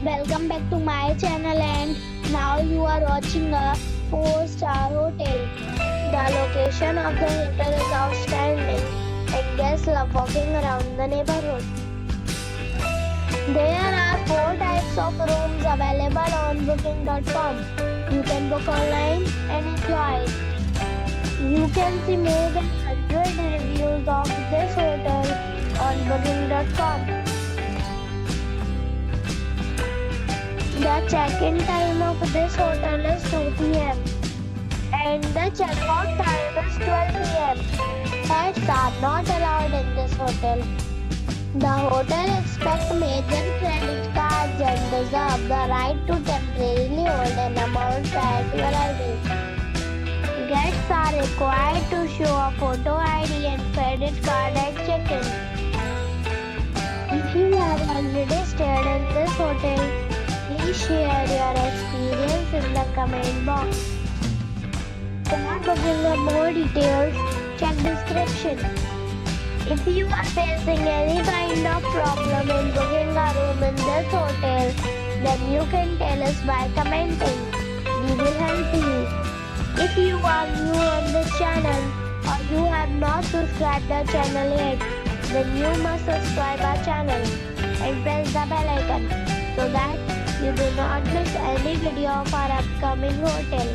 Welcome back to my channel, and now you are watching a 4-star hotel. The location of the hotel is outstanding and guests love walking around the neighborhood. There are 4 types of rooms available on booking.com. You can book online and enjoy it. You can see more than 100 reviews of this hotel on booking.com. The check-in time of this hotel is 2 p.m. and the check-out time is 12 p.m. Pets are not allowed in this hotel. The hotel expects major credit cards and reserves the right to temporarily hold an amount prior to arrival. Guests are required to show a photo ID and credit card at check-in. If you have already stayed in this hotel, please share your experience in the comment box. For booking or more details, check description. If you are facing any kind of problem in booking a room in this hotel, then you can tell us by commenting. We will help you. If you are new on this channel or you have not subscribed our channel yet, then you must subscribe our channel and press the bell icon so that you do not miss any video of our upcoming hotel.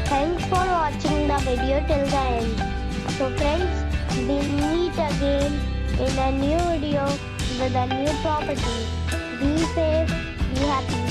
Thanks for watching the video till the end. So friends, we'll meet again in a new video with a new property. Be safe, be happy.